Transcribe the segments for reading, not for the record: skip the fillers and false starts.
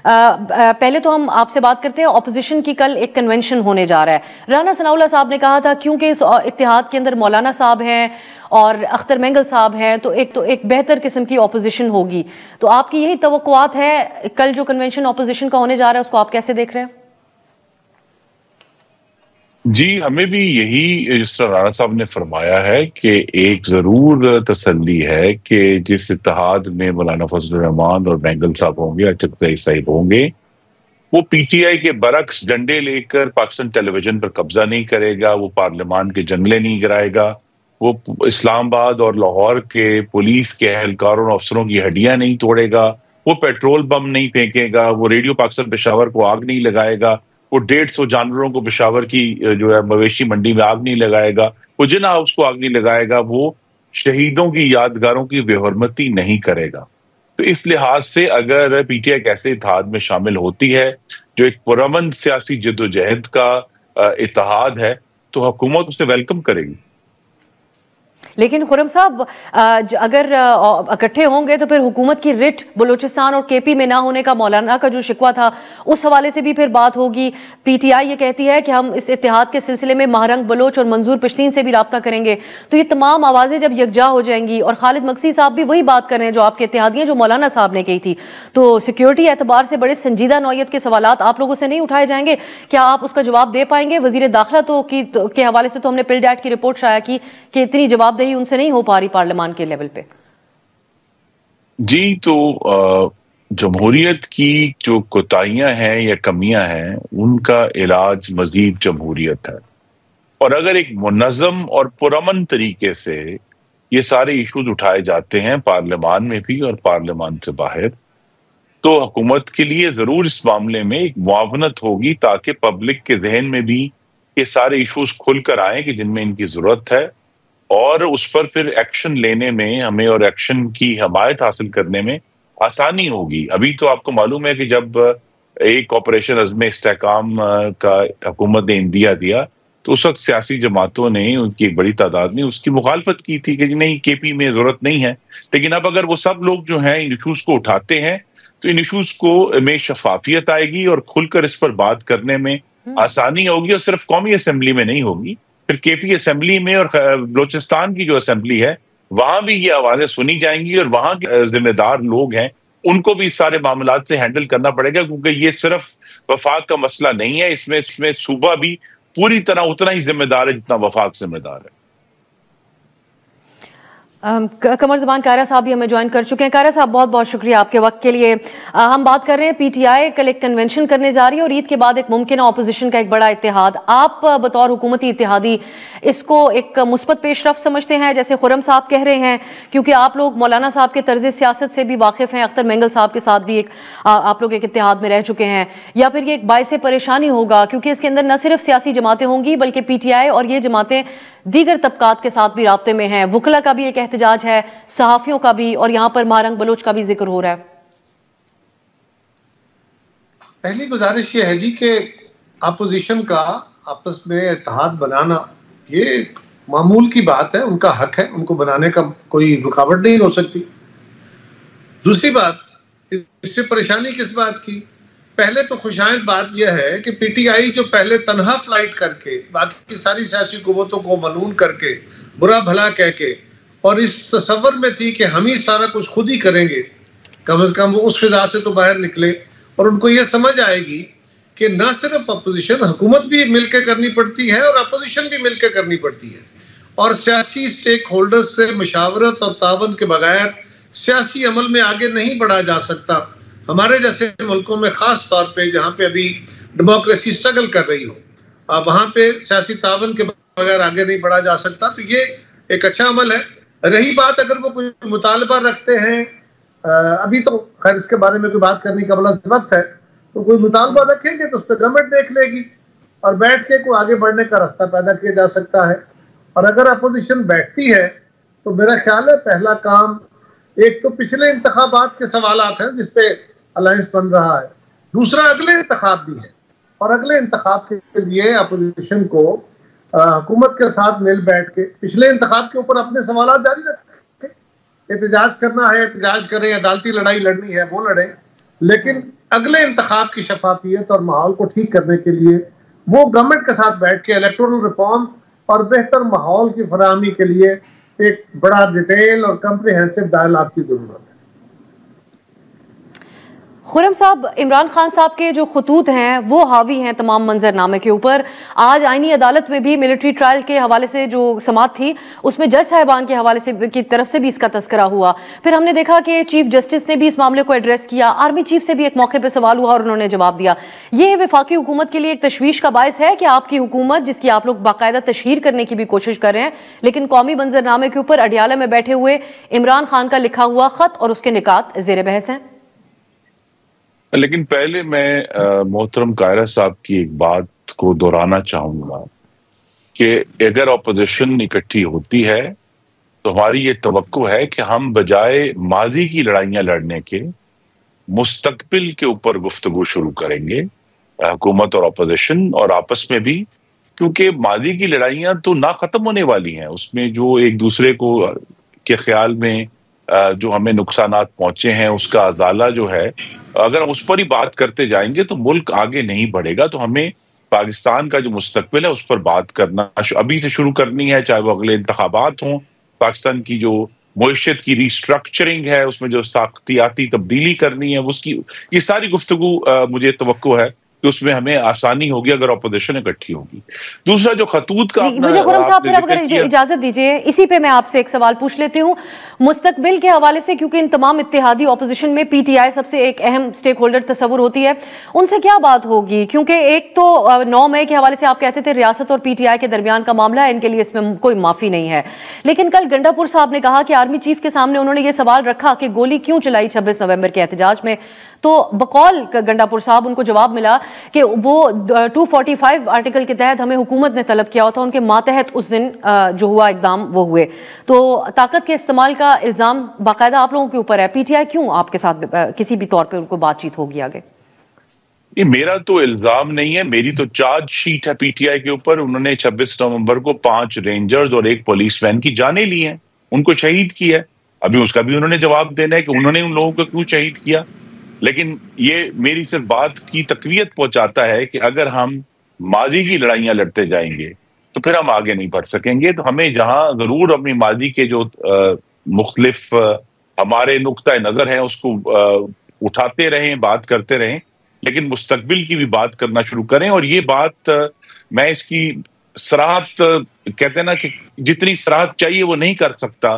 पहले तो हम आपसे बात करते हैं, ऑपोजिशन की कल एक कन्वेंशन होने जा रहा है। राना सनाउल्लाह साहब ने कहा था क्योंकि इस इत्तेहाद के अंदर मौलाना साहब हैं और अख्तर मेंगल साहब हैं तो एक बेहतर किस्म की ऑपोजिशन होगी। तो आपकी यही तवक्कुआत है? कल जो कन्वेंशन ऑपोजिशन का होने जा रहा है उसको आप कैसे देख रहे हैं? जी, हमें भी यही जिस तरह राणा साहब ने फरमाया है कि एक जरूर तसल्ली है कि जिस इत्तेहाद में मौलाना फजल रहमान और मेंगल साहब होंगे, अचक साहिब होंगे, वो पीटीआई के बरक्स डंडे लेकर पाकिस्तान टेलीविजन पर कब्जा नहीं करेगा, वो पार्लियामान के जंगले नहीं गिराएगा, वो इस्लामाबाद और लाहौर के पुलिस के एहलकारों और अफसरों की हड्डियां नहीं तोड़ेगा, वो पेट्रोल बम नहीं फेंकेगा, वो रेडियो पाकिस्तान पेशावर को आग नहीं लगाएगा, वो 150 जानवरों को पेशावर की जो है मवेशी मंडी में आग नहीं लगाएगा, वो जिन हाउस को आग नहीं लगाएगा, वो शहीदों की यादगारों की बेहरमती नहीं करेगा। तो इस लिहाज से अगर पीटीआई ऐसे इत्तेहाद में शामिल होती है जो एक पुरअमन सियासी जद्दोजहद का इत्तेहाद है, तो हुकूमत उसे वेलकम करेगी। लेकिन खुर्रम साहब, अगर इकट्ठे होंगे तो फिर हुकूमत की रिट बलूचिस्तान और केपी में ना होने का मौलाना का जो शिकवा था उस हवाले से भी फिर बात होगी। पीटीआई ये कहती है कि हम इस इत्तेहाद के सिलसिले में महारंग बलोच और मंजूर पश्तीन से भी रब्ता करेंगे। तो ये तमाम आवाजें जब यकजा हो जाएंगी, और खालिद मकसी साहब भी वही बात कर रहे हैं जो आपके इत्तेहादियां जो मौलाना साहब ने कही थी, तो सिक्योरिटी एतबार से बड़े संजीदा नौयत के सवालात आप लोगों से नहीं उठाए जाएंगे? क्या आप उसका जवाब दे पाएंगे? वजीर दाखिला के हवाले से तो हमने पिलडैट की रिपोर्ट शाया की कि इतनी जवाब उनसे नहीं हो पा रही पार्लियामान के लेवल पे। जी, तो जमहूरियत की जो कोताहियां हैं या कमियां हैं उनका इलाज मजीद जमहूरियत है, और अगर एक मुनज़्ज़म और पुरअमन तरीके से ये सारे इशूज उठाए जाते हैं पार्लियामान में भी और पार्लियामान से बाहर, तो हुकूमत के लिए जरूर इस मामले में एक मुआवनत होगी ताकि पब्लिक के जहन में भी ये सारे इशूज खुलकर आए कि जिनमें इनकी जरूरत है, और उस पर फिर एक्शन लेने में हमें और एक्शन की हमायत हासिल करने में आसानी होगी। अभी तो आपको मालूम है कि जब एक ऑपरेशन अज़्म इस्तेहकाम का हुकूमत ने इंदिया दिया तो उस वक्त सियासी जमातों ने, उनकी एक बड़ी तादाद ने उसकी मुखालफत की थी कि नहीं, केपी में जरूरत नहीं है। लेकिन अब अगर वो सब लोग जो हैं इन इशूज को उठाते हैं तो इन इशूज को में शफाफियत आएगी और खुलकर इस पर बात करने में आसानी होगी, और सिर्फ कौमी असेंबली में नहीं होगी, फिर केपी असेंबली में और बलोचिस्तान की जो असेंबली है वहां भी ये आवाजें सुनी जाएंगी, और वहां के जिम्मेदार लोग हैं उनको भी इस सारे मामलात से हैंडल करना पड़ेगा, क्योंकि ये सिर्फ वफाक का मसला नहीं है, इसमें सूबा भी पूरी तरह उतना ही जिम्मेदार है जितना वफाक जिम्मेदार है। कमर ज़बान कायरा साहब भी हमें ज्वाइन कर चुके हैं। कायरा साहब, बहुत बहुत शुक्रिया आपके वक्त के लिए। हम बात कर रहे हैं पीटीआई कल एक कन्वेंशन करने जा रही है और ईद के बाद एक मुमकिन ऑपोजिशन का एक बड़ा इत्तेहाद। आप बतौर हुकूमती इत्तेहादी इसको एक मुस्बत पेशरफ समझते हैं जैसे खुर्रम साहब कह रहे हैं, क्योंकि आप लोग मौलाना साहब के तर्ज सियासत से भी वाकिफ हैं, अख्तर मेंगल साहब के साथ भी आप लोग एक इत्तेहाद में रह चुके हैं, या फिर ये एक बाइसे परेशानी होगा क्योंकि इसके अंदर न सिर्फ सियासी जमातें होंगी बल्कि पीटीआई और ये जमातें दीगर तबकात के साथ भी राब्ते में हैं, वकला का भी एक एहतजाज है, सहाफियों का भी, और यहां पर महारंग बलोच का भी जिक्र हो रहा है। पहली गुजारिश ये है जी कि अपोजिशन का आपस में इत्तेहाद बनाना ये मामूल की बात है, उनका हक है, उनको बनाने का कोई रुकावट नहीं हो सकती। दूसरी बात, इससे परेशानी किस बात की? पहले तो खुशाइंद बात यह है कि पीटीआई जो पहले तनहा फ्लाइट करके बाकी की सारी सियासी कुव्वतों को मलून करके बुरा भला कह के और इस तसव्वुर में थी कि हम ही सारा कुछ खुद ही करेंगे, कम से कम वो उस फिजा से तो बाहर निकले और उनको ये समझ आएगी कि ना सिर्फ अपोजिशन, हुकूमत भी मिलकर करनी पड़ती है और अपोजिशन भी मिलकर करनी पड़ती है, और सियासी स्टेक होल्डर्स से मशावरत और तावन के बगैर सियासी अमल में आगे नहीं बढ़ा जा सकता। हमारे जैसे मुल्कों में ख़ास तौर पे जहाँ पे अभी डेमोक्रेसी स्ट्रगल कर रही हो, वहाँ पे सियासी तावन के बगैर आगे नहीं बढ़ा जा सकता। तो ये एक अच्छा अमल है। रही बात अगर वो कोई मुतालबा रखते हैं, अभी तो खैर इसके बारे में कोई बात करने का बड़ा वक्त है, तो कोई मुतालबा रखेंगे तो उस पर गवर्नमेंट देख लेगी और बैठ के कोई आगे बढ़ने का रास्ता पैदा किया जा सकता है। और अगर अपोजिशन बैठती है तो मेरा ख्याल है पहला काम, एक तो पिछले इंतखाबात के सवालात हैं जिसपे अलायंस बन रहा है, दूसरा अगले इंतखाब भी है, और अगले इंतखाब के लिए अपोजिशन को हुकूमत के साथ मिल बैठ के पिछले इंतखाब के ऊपर अपने सवालात जारी रखें। एहतजाज करना है एहतजाज करें, अदालती लड़ाई लड़नी है वो लड़ें, लेकिन अगले इंतखाब की शफाफियत और माहौल को ठीक करने के लिए वो गवर्नमेंट के साथ बैठ के इलेक्टोरल रिफॉर्म और बेहतर माहौल की फराहमी के लिए एक बड़ा डिटेल और कम्प्रिहेंसिव डायलॉग की जरूरत है। खुर्रम साहब, इमरान खान साहब के जो खतूत हैं वो हावी हैं तमाम मंजरनामे के ऊपर। आज आईनी अदालत में भी मिलिट्री ट्रायल के हवाले से जो समाअत थी उसमें जज साहिबान के हवाले से की तरफ से भी इसका तस्करा हुआ। फिर हमने देखा कि चीफ जस्टिस ने भी इस मामले को एड्रेस किया, आर्मी चीफ से भी एक मौके पर सवाल हुआ और उन्होंने जवाब दिया। ये वफाकी हुकूमत के लिए एक तशवीश का बायस है कि आपकी हुकूमत, जिसकी आप लोग बाकायदा तशहीर करने की भी कोशिश कर रहे हैं, लेकिन कौमी मंजरनामे के ऊपर अडियाला में बैठे हुए इमरान खान का लिखा हुआ खत और उसके निकात जेर बहस हैं। लेकिन पहले मैं मोहतरम कायरा साहब की एक बात को दोहराना चाहूंगा कि अगर ऑपोजिशन इकट्ठी होती है तो हमारी ये तवक्को है कि हम बजाय माजी की लड़ाइयां लड़ने के मुस्तकबिल के ऊपर गुफ्तगू शुरू करेंगे, हुकूमत और ऑपोजिशन और आपस में भी, क्योंकि माजी की लड़ाइयां तो ना खत्म होने वाली हैं। उसमें जो एक दूसरे को के ख्याल में जो हमें नुकसानात पहुंचे हैं उसका अजाला जो है, अगर हम उस पर ही बात करते जाएंगे तो मुल्क आगे नहीं बढ़ेगा। तो हमें पाकिस्तान का जो मुस्तकबिल है उस पर बात करना अभी से शुरू करनी है, चाहे वो अगले इंतखाबात हों, पाकिस्तान की जो मईशत की रिस्ट्रक्चरिंग है उसमें जो साख्तियाती तब्दीली करनी है उसकी, ये सारी गुफ्तगू मुझे तवक्को है कि उसमें हमें आसानी होगी अगर ऑपोजिशन इकट्ठी होगी। दूसरा जो खतूत का मुझे खुर्रम साहब फिर अगर इजाजत दीजिए इसी पे मैं आपसे एक सवाल पूछ लेती हूँ मुस्तकबिल के हवाले से, क्योंकि इन तमाम इत्तेहादी ऑपोजिशन में पीटीआई सबसे एक अहम स्टेक होल्डर तस्वुर होती है, उनसे क्या बात होगी? क्योंकि एक तो 9 मई के हवाले से आप कहते थे रियासत और पीटीआई के दरमियान का मामला है, इनके लिए इसमें कोई माफी नहीं है, लेकिन कल गंडापुर साहब ने कहा कि आर्मी चीफ के सामने उन्होंने ये सवाल रखा कि गोली क्यों चलाई 26 नवंबर के एहतजाज में, तो बकौल गंडापुर साहब उनको जवाब मिला कि वो 245 आर्टिकल के तहत हमें हुकूमत ने तलब किया था, उनके मातहत उस दिन जो हुआ इकदाम वो हुए। तो ताकत के इस्तेमाल का इल्जाम बाकायदा आप लोगों के ऊपर है, पीटीआई क्यों आपके साथ किसी भी तौर पे उनको बातचीत होगी आगे? ये मेरा तो इल्जाम नहीं है, मेरी तो चार्जशीट है पीटीआई के ऊपर। उन्होंने 26 नवंबर को 5 रेंजर्स और 1 पुलिसमैन की जानें ली हैं, उनको शहीद किया है। अभी उसका भी उन्होंने जवाब देना है कि उन्होंने उन लोगों को क्यों शहीद किया। लेकिन ये मेरी सिर्फ बात की तकवीयत पहुंचाता है कि अगर हम माजी की लड़ाइयां लड़ते जाएंगे तो फिर हम आगे नहीं बढ़ सकेंगे। तो हमें जहां जरूर अपनी माजी के जो मुख्तलिफ हमारे नुक्ता नजर है उसको उठाते रहें, बात करते रहें, लेकिन मुस्तकबिल की भी बात करना शुरू करें। और ये बात मैं इसकी सराहत, कहते हैं ना कि जितनी सराहत चाहिए वो नहीं कर सकता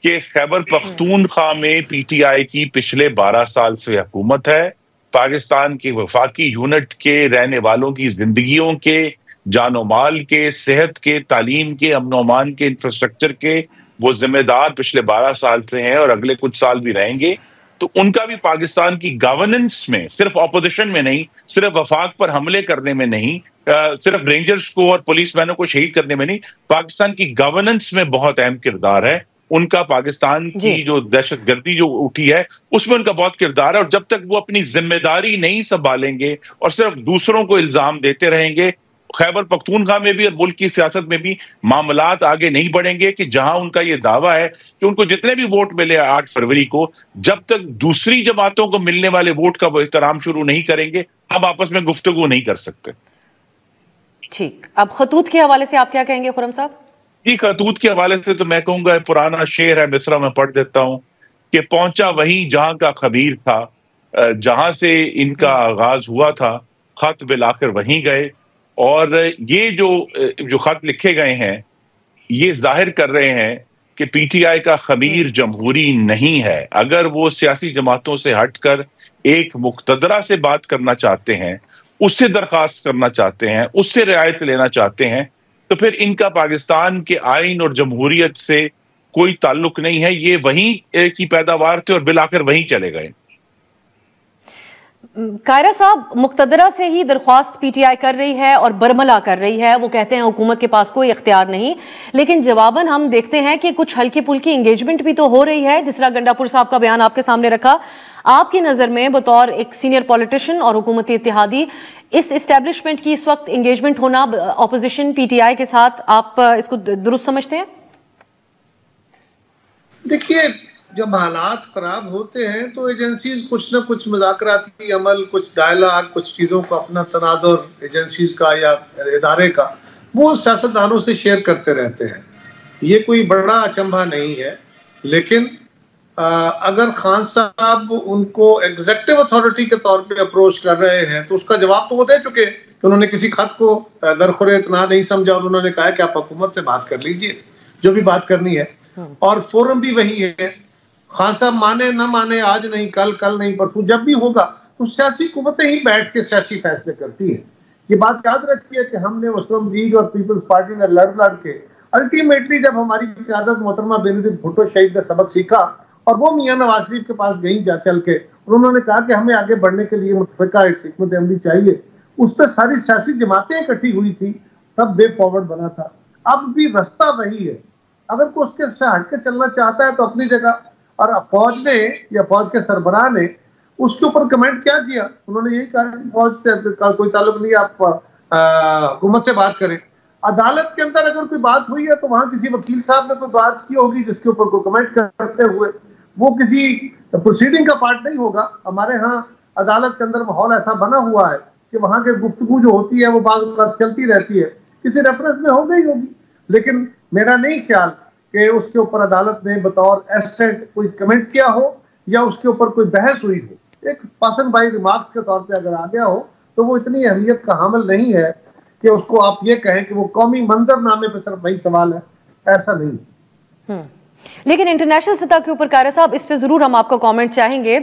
कि खैबर पख्तूनख्वा में पीटीआई की पिछले 12 साल से हुकूमत है। पाकिस्तान के वफाकी यूनिट के रहने वालों की जिंदगियों के, जानो माल के, सेहत के, तालीम के, अमन अमान के, इंफ्रास्ट्रक्चर के वो जिम्मेदार पिछले 12 साल से हैं और अगले कुछ साल भी रहेंगे। तो उनका भी पाकिस्तान की गवर्नेंस में, सिर्फ ऑपोजिशन में नहीं, सिर्फ वफाक पर हमले करने में नहीं, सिर्फ रेंजर्स को और पुलिसमैनों को शहीद करने में नहीं, पाकिस्तान की गवर्नेंस में बहुत अहम किरदार है उनका। पाकिस्तान की जो दहशतगर्दी जो उठी है उसमें उनका बहुत किरदार है। और जब तक वो अपनी जिम्मेदारी नहीं संभालेंगे और सिर्फ दूसरों को इल्जाम देते रहेंगे, खैबर पख्तूनख्वा में भी और मुल्क की सियासत में भी मामलात आगे नहीं बढ़ेंगे। कि जहां उनका ये दावा है कि उनको जितने भी वोट मिले 8 फरवरी को, जब तक दूसरी जमातों को मिलने वाले वोट का वो एहतराम शुरू नहीं करेंगे, हम आपस में गुफ्तगू नहीं कर सकते। ठीक, अब खतूत के हवाले से आप क्या कहेंगे खुर्रम साहब? जी, खतूत के हवाले से तो मैं कहूंगा पुराना शेर है, मिसरा में पढ़ देता हूं कि पहुंचा वहीं जहां का खबीर था, जहां से इनका आगाज हुआ था, खत बिलाकर वहीं गए। और ये जो खत लिखे गए हैं ये जाहिर कर रहे हैं कि पीटीआई का खमीर जमहूरी नहीं है। अगर वो सियासी जमातों से हटकर एक मुक्तदरा से बात करना चाहते हैं, उससे दरखास्त करना चाहते हैं, उससे रियायत लेना चाहते हैं, तो फिर इनका पाकिस्तान के आइन और जमहूरियत से कोई ताल्लुक नहीं है। ये वहीं की पैदावार थे और बिलाकर वहीं चले गए। कायरा साहब, मुक्तदरा से ही दरख्वास्त पीटीआई कर रही है और बरमला कर रही है। वो कहते हैं हुकूमत के पास कोई इख्तियार नहीं, लेकिन जवाबन हम देखते हैं कि कुछ हल्की पुल्की एंगेजमेंट भी तो हो रही है। जिस तरह गंडापुर साहब का बयान आपके सामने रखा, आपकी नजर में बतौर एक सीनियर पॉलिटिशियन और हुकूमती इत्तेहादी इस एस्टेब्लिशमेंट की इस वक्त एंगेजमेंट होना ऑपोजिशन पीटीआई के साथ, आप इसको दुरुस्त समझते हैं? देखिए, जब हालात खराब होते हैं तो एजेंसीज कुछ ना कुछ मुज़ाकराती अमल, कुछ डायलॉग, कुछ चीज़ों को अपना तनाजुर एजेंसीज का या इदारे का वो सियासतदानों से शेयर करते रहते हैं। ये कोई बड़ा अचंभा नहीं है। लेकिन अगर खान साहब उनको एग्जीक्यूटिव अथॉरिटी के तौर पे अप्रोच कर रहे हैं तो उसका जवाब तो वो दे चुके हैं कि उन्होंने किसी खत को दरखुरे इतना नहीं समझा और उन्होंने कहा कि आप हुकूमत से बात कर लीजिए जो भी बात करनी है, और फोरम भी वही है। खान साहब माने ना माने, आज नहीं कल, कल नहीं परसों, जब भी होगा तो सियासी हुकूमतें ही बैठ के सियासी फैसले करती है। ये बात याद रखिए कि हमने मुस्लिम लीग और पीपल्स पार्टी ने लड़ के अल्टीमेटली जब हमारी क़यादत मोहतरमा बेनज़ीर भुट्टो शहीद ने सबक सीखा और वो मियां नवाज शरीफ के पास गई जा चल के, उन्होंने कहा कि हमें आगे बढ़ने के लिए मुतफ़िका हिकमत अमली चाहिए, उस पर सारी सियासी जमातें इकट्ठी हुई थी, तब वे फॉरवर्ड बना था। अब भी रास्ता वही है। अगर कोई उसके से हट के चलना चाहता है तो अपनी जगह, और फौज ने या फौज के सरबराह ने उसके ऊपर कमेंट क्या किया, उन्होंने यही कहा कि फौज से कोई ताल्लुक नहीं, आप हुकूमत से बात करें। अदालत के अंदर अगर कोई बात हुई है तो वहां किसी वकील साहब ने कोई बात की होगी जिसके ऊपर कोई कमेंट करते हुए, वो किसी प्रोसीडिंग का पार्ट नहीं होगा। हमारे यहाँ अदालत के अंदर माहौल ऐसा बना हुआ है कि वहां के गुफ्तगू जो होती है वो बात चलती रहती है, किसी रेफरेंस में हो गई होगी, लेकिन मेरा नहीं ख्याल कि उसके ऊपर अदालत ने बतौर एसेट कोई कमेंट किया हो या उसके ऊपर कोई बहस हुई हो। एक पर्सन बाई रिमार्क्स के तौर पे अगर आ गया हो तो वो इतनी अहमियत का हामिल नहीं है कि उसको आप ये कहें कि वो कौमी मंजरनामे पे सिर्फ वही सवाल है, ऐसा नहीं। लेकिन इंटरनेशनल सतह के ऊपर कारा साहब, इस पे जरूर हम आपका कमेंट चाहेंगे।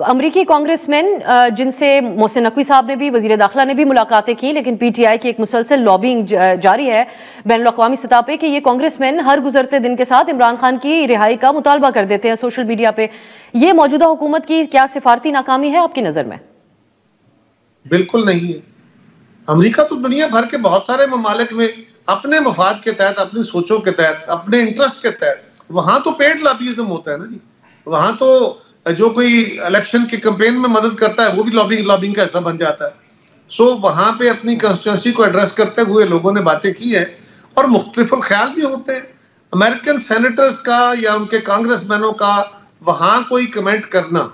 अमरीकी कांग्रेसमैन जिनसे मोहसिन नकवी साहब ने भी, वजीर दाखिला ने भी मुलाकातें की, लेकिन पीटीआई की एक मुसलसल लॉबिंग जारी है बैनुल अक़वामी सतह पे कि ये कांग्रेसमैन हर गुजरते दिन के साथ इमरान खान की रिहाई का मुतालबा कर देते हैं सोशल मीडिया पे। ये मौजूदा हुकूमत की क्या सिफारती नाकामी है आपकी नजर में? बिल्कुल नहीं है। अमेरिका तो दुनिया भर के बहुत सारे ममालिक में अपने मफाद के तहत, अपनी सोचों के तहत, अपने इंटरेस्ट के तहत, वहां तो पेड लॉबिज्म होता है ना जी। वहां तो जो कोई इलेक्शन के कैंपेन में मदद करता है वो भी लॉबिंग का हिस्सा बन जाता है। सो वहां पे अपनी कंस्टिट्यूंसी को एड्रेस करते हुए लोगों ने बातें की है और मुख्तलिफ ख्याल भी होते हैं। अमेरिकन सेनेटर्स का या उनके कांग्रेसमैनों का वहां कोई कमेंट करना,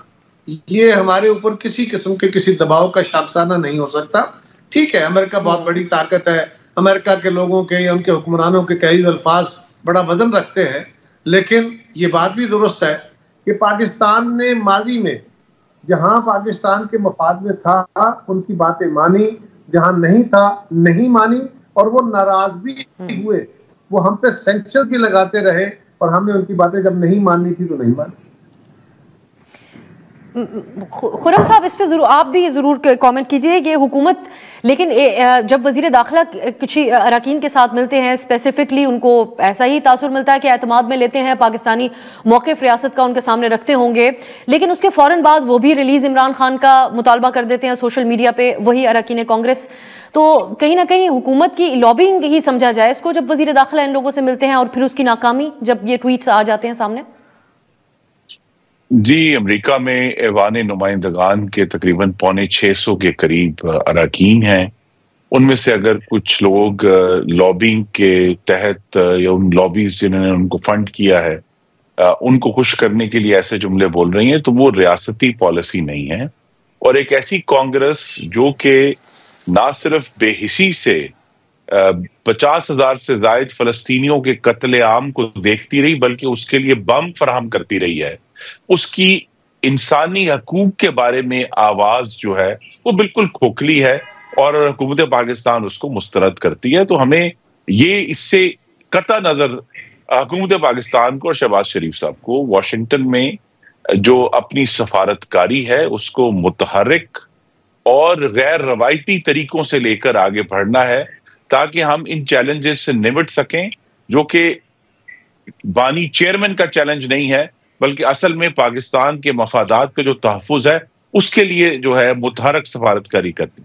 ये हमारे ऊपर किसी किस्म के किसी दबाव का शाखसाना नहीं हो सकता। ठीक है, अमेरिका बहुत बड़ी ताकत है, अमेरिका के लोगों के या उनके हुक्मरानों के कई अल्फाज बड़ा वजन रखते हैं, लेकिन ये बात भी दुरुस्त है कि पाकिस्तान ने माजी में जहां पाकिस्तान के मफाद में था उनकी बातें मानी, जहां नहीं था नहीं मानी, और वो नाराज भी हुए, वो हम पे सैंक्शन भी लगाते रहे और हमने उनकी बातें जब नहीं माननी थी तो नहीं मानी। खुरम साहब, इस पे जरूर आप भी जरूर कमेंट कीजिए। ये हुकूमत, लेकिन जब वजीर दाखिला किसी अरकान के साथ मिलते हैं, स्पेसिफिकली उनको ऐसा ही तासुर मिलता है कि एतमाद में लेते हैं, पाकिस्तानी मौक़िफ़ रियासत का उनके सामने रखते होंगे, लेकिन उसके फौरन बाद वो भी रिलीज इमरान खान का मुतालबा कर देते हैं सोशल मीडिया पे, वही अरकान कांग्रेस। तो कहीं ना कहीं हुकूमत की लॉबिंग ही समझा जाए इसको, जब वजीर दाखिला इन लोगों से मिलते हैं और फिर उसकी नाकामी जब ये ट्वीट्स आ जाते हैं सामने। जी, अमेरिका में ऐवान नुमाइंदगान के तकरीबन 650 के करीब अरकान हैं। उनमें से अगर कुछ लोग लॉबिंग के तहत या उन लॉबीज जिन्होंने उनको फंड किया है उनको खुश करने के लिए ऐसे जुमले बोल रही हैं, तो वो रियासती पॉलिसी नहीं है। और एक ऐसी कांग्रेस जो कि ना सिर्फ बेहिसी से 50,000 से ज्यादा फलस्तीनियों के कत्लेआम को देखती रही, बल्कि उसके लिए बम फराहम करती रही है, उसकी इंसानी हकूक के बारे में आवाज जो है वो बिल्कुल खोखली है और हुकूमत पाकिस्तान उसको मुस्तरद करती है। तो हमें ये इससे कता नजर हुकूमत पाकिस्तान को और शहबाज शरीफ साहब को वाशिंगटन में जो अपनी सफारतकारी है उसको मुतहर्रिक और गैर रवायती तरीकों से लेकर आगे बढ़ना है, ताकि हम इन चैलेंजेस से निपट सकें, जो कि बानी चेयरमैन का चैलेंज नहीं है, बल्कि असल में पाकिस्तान के मफादात का जो तहफ़्फ़ुज़ है उसके लिए जो है मुतहर्रिक सफारतकारी करनी।